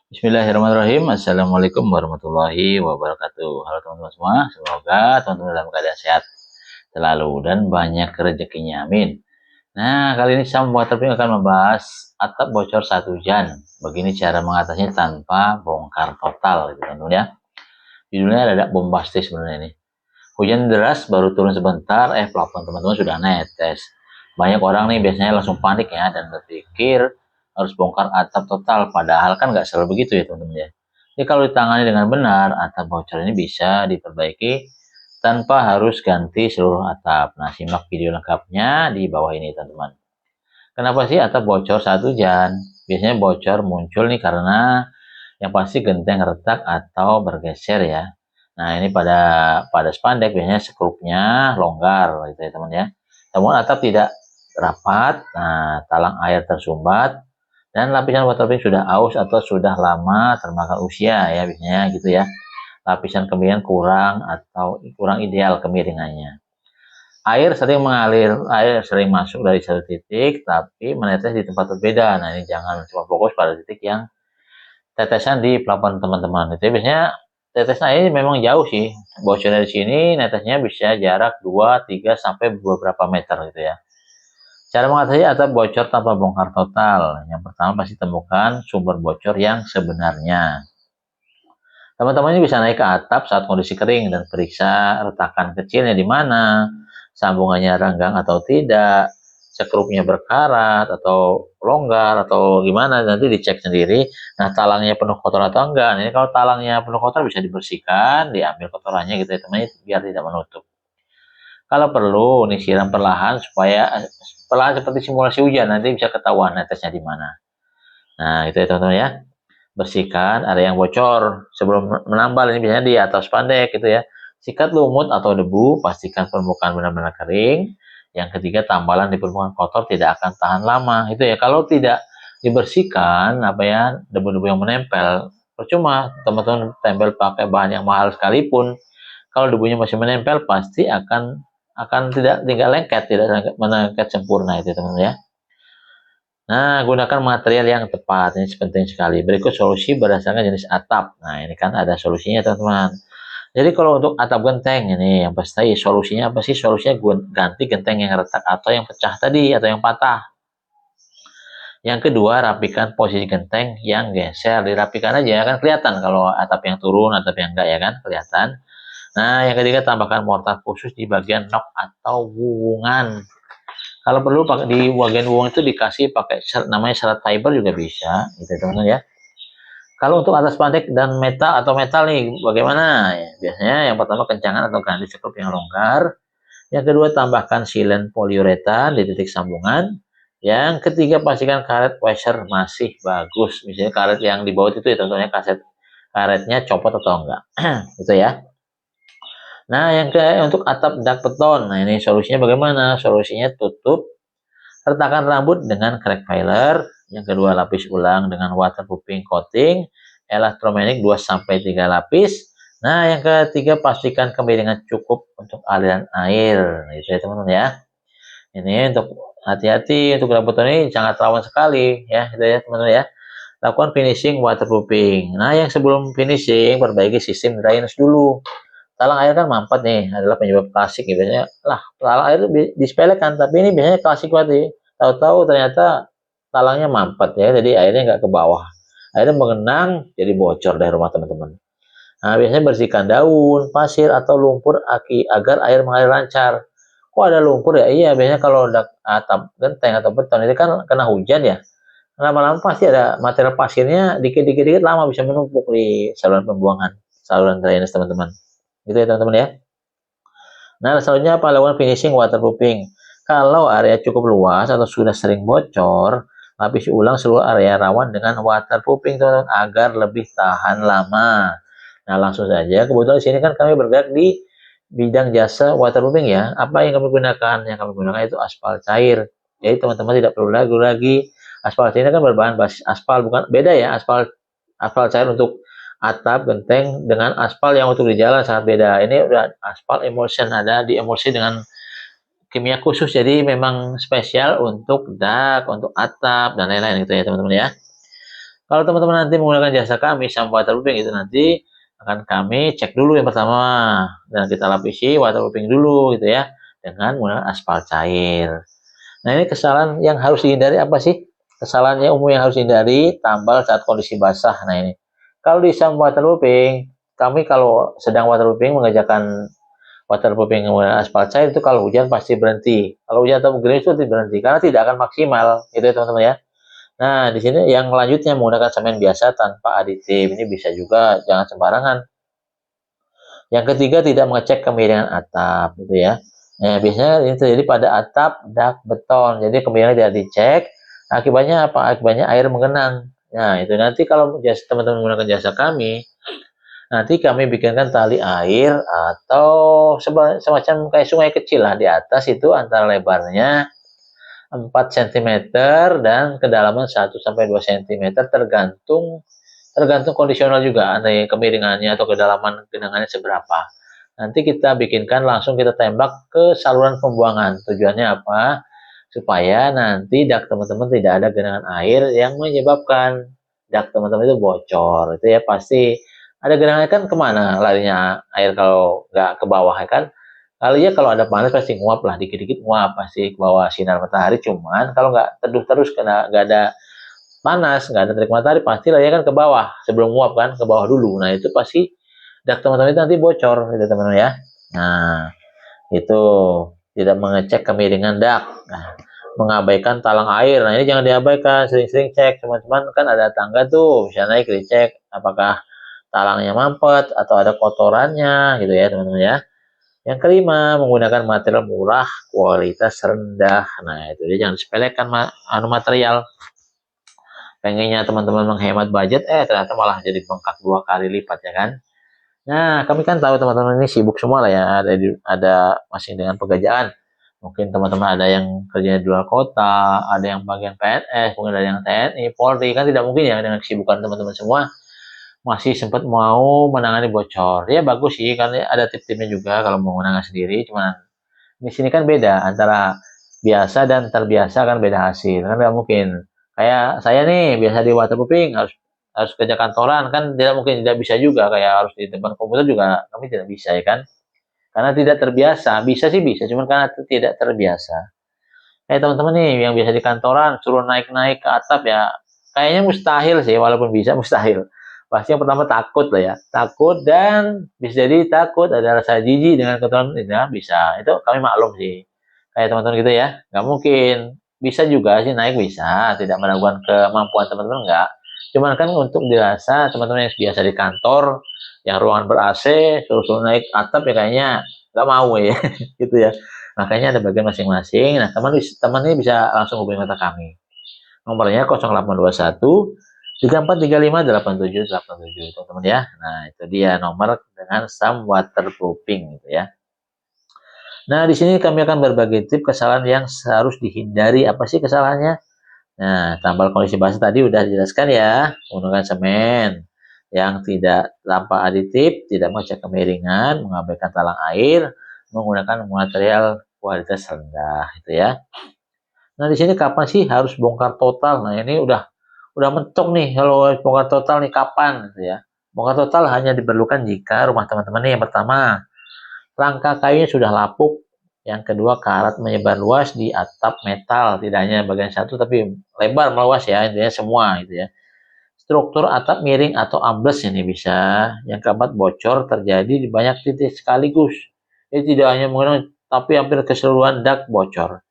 Bismillahirrahmanirrahim. Assalamualaikum warahmatullahi wabarakatuh. Halo teman-teman semua, semoga teman-teman dalam keadaan sehat selalu dan banyak rezekinya. Amin. Nah, kali ini saya membuat topik akan membahas atap bocor 1 jan. Begini cara mengatasinya tanpa bongkar total, gitu teman-teman ya. Judulnya ada bombastis sebenarnya ini. Hujan deras baru turun sebentar, plafon teman-teman sudah netes. Banyak orang nih biasanya langsung panik ya dan berpikir harus bongkar atap total, padahal kan nggak selalu begitu ya teman-teman ya. Jadi kalau ditangani dengan benar, atap bocor ini bisa diperbaiki tanpa harus ganti seluruh atap. Nah, simak video lengkapnya di bawah ini teman-teman. Kenapa sih atap bocor 1 jan? Biasanya bocor muncul nih karena yang pasti genteng retak atau bergeser ya. Nah, ini pada spandek biasanya skrupnya longgar gitu ya teman ya. Namun atap tidak rapat, nah talang air tersumbat dan lapisan waterproofing sudah aus atau sudah lama termakan usia ya biasanya gitu ya. Lapisan kemiringan kurang atau kurang ideal kemiringannya. Air sering masuk dari satu titik tapi menetes di tempat berbeda. Nah, ini jangan cuma fokus pada titik yang tetesan di plafon teman-teman. Itu biasanya tetesan air memang jauh sih. Bocor dari sini netesnya bisa jarak 2, 3 sampai beberapa meter gitu ya. Cara mengatasi atap bocor tanpa bongkar total. Yang pertama pasti temukan sumber bocor yang sebenarnya. Teman-teman ini bisa naik ke atap saat kondisi kering dan periksa retakan kecilnya di mana, sambungannya renggang atau tidak, sekrupnya berkarat atau longgar atau gimana, nanti dicek sendiri. Nah, talangnya penuh kotor atau enggak. Nah, ini kalau talangnya penuh kotor bisa dibersihkan, diambil kotorannya gitu ya teman, biar tidak menutup. Kalau perlu, nih siram perlahan supaya perlahan seperti simulasi hujan, nanti bisa ketahuan netesnya di mana. Nah, itu ya teman-teman ya. Bersihkan area yang bocor sebelum menambal, ini biasanya di atas spandek gitu ya. Sikat lumut atau debu, pastikan permukaan benar-benar kering. Yang ketiga, tambalan di permukaan kotor tidak akan tahan lama. Itu ya, kalau tidak dibersihkan apa ya, debu-debu yang menempel, percuma teman-teman tempel pakai bahan yang mahal sekalipun, kalau debunya masih menempel pasti akan tidak lengket, tidak melengket sempurna itu teman-teman ya. Nah, gunakan material yang tepat. Ini penting sekali. Berikut solusi berdasarkan jenis atap. Nah, ini kan ada solusinya, teman-teman. Jadi kalau untuk atap genteng ini yang pasti solusinya apa sih? Solusinya ganti genteng yang retak atau yang pecah tadi atau yang patah. Yang kedua, rapikan posisi genteng yang geser. Dirapikan aja kan kelihatan kalau atap yang turun, atap yang enggak ya kan kelihatan. Nah, yang ketiga tambahkan mortar khusus di bagian nok atau wuwungan. Kalau perlu di bagian wong itu dikasih pakai namanya serat fiber juga bisa, gitu teman-teman ya. Kalau untuk atas pandek dan metal nih, bagaimana? Ya, biasanya yang pertama kencangan atau ganti sekrup yang longgar. Yang kedua tambahkan silen poliuretan di titik sambungan. Yang ketiga pastikan karet washer masih bagus. Misalnya karet yang di bawah itu ya tentunya karetnya copot atau enggak. Gitu ya. Nah, yang untuk atap dak beton. Nah, ini solusinya bagaimana? Solusinya tutup retakan rambut dengan crack filer. Yang kedua, lapis ulang dengan waterproofing coating elektromanik 2-3 lapis. Nah, yang ketiga, pastikan kemiringan cukup untuk aliran air. Nah, itu ya teman-teman ya. Ini untuk hati-hati untuk rambut ini sangat rawan sekali ya, itu ya teman-teman ya. Lakukan finishing waterproofing. Nah, yang sebelum finishing, perbaiki sistem drainage dulu. Talang air kan mampet nih, adalah penyebab klasik ya. Biasanya, lah, talang air itu disepelekan, tapi ini biasanya klasik banget nih. Tahu-tahu ternyata talangnya mampet ya, jadi airnya nggak ke bawah. Airnya mengenang, jadi bocor dari rumah teman-teman. Nah, biasanya bersihkan daun, pasir, atau lumpur agar air mengalir lancar. Kok ada lumpur ya? Iya, biasanya kalau udah atap genteng atau beton itu kan kena hujan ya. Lama-lama pasti ada material pasirnya dikit-dikit lama bisa menumpuk di saluran pembuangan, saluran drainase teman-teman. Gitu ya teman-teman ya. Nah, selanjutnya apa? Lakukan finishing waterproofing. Kalau area cukup luas atau sudah sering bocor, lapisi ulang seluruh area rawan dengan waterproofing teman-teman agar lebih tahan lama. Nah, langsung saja. Kebetulan di sini kan kami bergerak di bidang jasa waterproofing ya. Apa yang kami gunakan? Yang kami gunakan itu aspal cair. Jadi teman-teman tidak perlu ragu lagi. Aspal cair ini kan berbahan basis aspal, bukan beda ya. Aspal cair untuk atap genteng dengan aspal yang untuk di jalan sangat beda. Ini udah aspal emulsion, ada di emulsi dengan kimia khusus, jadi memang spesial untuk dak, untuk atap dan lain-lain gitu ya teman-teman ya. Kalau teman-teman nanti menggunakan jasa kami, Sam Waterproofing itu nanti akan kami cek dulu yang pertama dan kita lapisi waterproofing dulu gitu ya dengan menggunakan aspal cair. Nah, ini kesalahan yang harus dihindari apa sih? Kesalahan yang umum yang harus dihindari tambal saat kondisi basah. Nah, ini. Kalau di Sam Waterproofing, kami kalau sedang waterproofing mengerjakan waterproofing menggunakan aspal cair itu kalau hujan pasti berhenti. Kalau hujan atau gerimis itu berhenti karena tidak akan maksimal, gitu ya teman-teman ya. Nah, di sini yang selanjutnya menggunakan semen biasa tanpa aditif. Ini bisa juga, jangan sembarangan. Yang ketiga, tidak mengecek kemiringan atap, gitu ya. Nah, biasanya ini terjadi pada atap dak beton. Jadi kemiringan tidak dicek. Akibatnya apa? Akibatnya air mengenang. Nah, itu nanti kalau teman-teman menggunakan jasa kami, nanti kami bikinkan tali air atau semacam kayak sungai kecil lah di atas itu antara lebarnya 4 cm dan kedalaman 1 sampai 2 cm tergantung kondisional juga antara kemiringannya atau kedalaman genangannya seberapa. Nanti kita bikinkan langsung kita tembak ke saluran pembuangan. Tujuannya apa? Supaya nanti dak teman-teman tidak ada genangan air yang menyebabkan dak teman-teman itu bocor. Itu ya pasti ada genangan kan kemana larinya air kalau nggak ke bawah ya kan? Kalau ada panas pasti nguap lah, dikit-dikit nguap pasti ke bawah sinar matahari. Cuman kalau nggak teduh terus kena nggak ada panas, nggak ada terik matahari, pasti lah ya kan ke bawah sebelum nguap kan ke bawah dulu. Nah itu pasti dak teman-teman itu nanti bocor gitu teman-teman ya. Nah itu tidak mengecek kemiringan dak. Nah, mengabaikan talang air. Nah ini jangan diabaikan, sering-sering cek. Teman-teman kan ada tangga tuh, bisa naik dicek apakah talangnya mampet atau ada kotorannya gitu ya teman-teman ya. Yang kelima, menggunakan material murah, kualitas rendah. Nah, itu dia jangan disepelekan material. Pengennya teman-teman menghemat budget, ternyata malah jadi bengkak 2 kali lipat ya kan. Nah, kami kan tahu teman-teman ini sibuk semua lah ya, ada masing dengan pekerjaan. Mungkin teman-teman ada yang kerjanya di luar kota, ada yang bagian PNS, mungkin ada yang TNI, Polri, kan tidak mungkin ya dengan kesibukan teman-teman semua masih sempat mau menangani bocor. Ya bagus sih, karena ada tip-tipnya juga kalau mau menangani sendiri. Cuman di sini kan beda antara biasa dan terbiasa kan beda hasil. Kan nggak mungkin. Kayak saya nih biasa di waterproofing harus harus kerja kantoran kan tidak mungkin tidak bisa juga kayak harus di depan komputer juga kami tidak bisa ya kan. Karena tidak terbiasa. Bisa sih bisa, cuman karena tidak terbiasa. Kayak teman-teman nih yang biasa di kantoran suruh naik-naik ke atap ya kayaknya mustahil sih walaupun bisa mustahil. Pasti yang pertama takut lah ya, takut dan bisa jadi takut ada rasa jijik dengan ketentuan ya bisa. Itu kami maklum sih. Kayak teman-teman gitu ya, nggak mungkin. Bisa juga sih naik bisa, tidak meragukan kemampuan teman-teman enggak. Cuman kan untuk dirasa teman-teman yang biasa di kantor, yang ruangan ber-AC, suruh-suruh naik atap ya kayaknya nggak mau ya, gitu ya. Makanya ada bagian masing-masing. Nah, teman ini bisa langsung hubungi kontak kami. Nomornya 0821 34358787 teman-teman ya. Nah, itu dia nomor dengan Sam Waterproofing gitu ya. Nah, di sini kami akan berbagi tips kesalahan yang harus dihindari. Apa sih kesalahannya? Nah, tambal kondisi basah tadi udah dijelaskan ya. Menggunakan semen yang tidak tanpa aditif, tidak mengecek kemiringan, mengabaikan talang air, menggunakan material kualitas rendah itu ya. Nah, di sini kapan sih harus bongkar total? Nah, ini udah mentok nih kalau bongkar total nih kapan gitu ya. Bongkar total hanya diperlukan jika rumah teman-teman nih yang pertama, rangka kayunya sudah lapuk. Yang kedua, karat menyebar luas di atap metal, tidak hanya bagian satu tapi lebar meluas ya, intinya semua gitu ya. Struktur atap miring atau ambles ini bisa. Yang keempat, bocor terjadi di banyak titik sekaligus. Jadi tidak hanya mengenai tapi hampir keseluruhan dak bocor.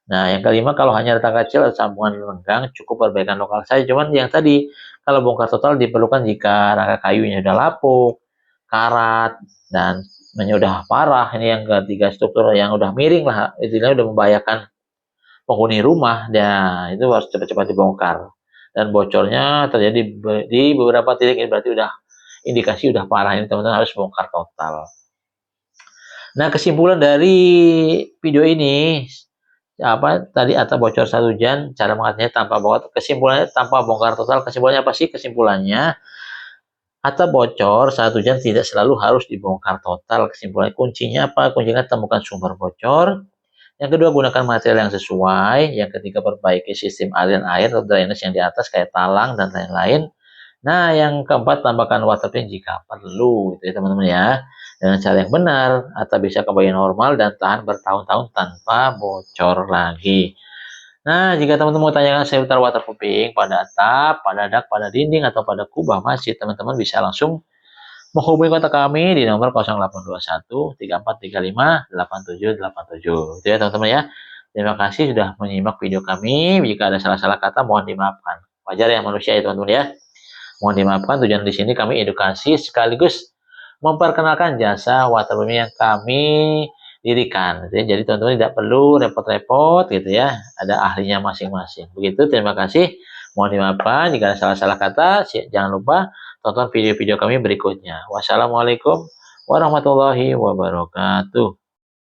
Nah, yang kelima, kalau hanya retak kecil atau sambungan lenggang, cukup perbaikan lokal saja. Cuman yang tadi, kalau bongkar total diperlukan jika rangka kayunya sudah lapuk, karat, dan udah parah. Ini yang ketiga, struktur yang udah miring lah, istilahnya udah membahayakan penghuni rumah. Nah, itu harus cepat-cepat dibongkar. Dan bocornya terjadi di beberapa titik, ini berarti udah indikasi udah parah. Ini teman-teman harus bongkar total. Nah, kesimpulan dari video ini, apa tadi atap bocor 1 jam, cara mengatasinya tanpa bongkar. Kesimpulannya tanpa bongkar total, kesimpulannya apa sih? Kesimpulannya atap bocor 1 jam tidak selalu harus dibongkar total. Kesimpulannya kuncinya apa? Kuncinya temukan sumber bocor, Yang kedua, gunakan material yang sesuai. Yang ketiga, perbaiki sistem aliran air atau drainase yang di atas kayak talang dan lain-lain. Nah, yang keempat, tambahkan waterproof jika perlu, gitu ya teman-teman ya. Dengan cara yang benar, atap bisa kembali normal dan tahan bertahun-tahun tanpa bocor lagi. Nah, jika teman-teman mau tanyakan seputar waterproofing pada atap, pada dak, pada dinding, atau pada kubah masjid, teman-teman bisa langsung menghubungi kontak kami di nomor 0821 3435 8787. Itu ya teman-teman ya. Terima kasih sudah menyimak video kami. Jika ada salah-salah kata mohon dimaafkan. Wajar ya manusia ya teman-teman ya. Mohon dimaafkan, tujuan di sini kami edukasi sekaligus memperkenalkan jasa waterproofing yang kami dirikan. Gitu ya. Jadi teman-teman tidak perlu repot-repot gitu ya. Ada ahlinya masing-masing. Begitu, terima kasih. Mohon dimaafkan jika ada salah-salah kata. Jangan lupa tonton video-video kami berikutnya. Wassalamualaikum warahmatullahi wabarakatuh.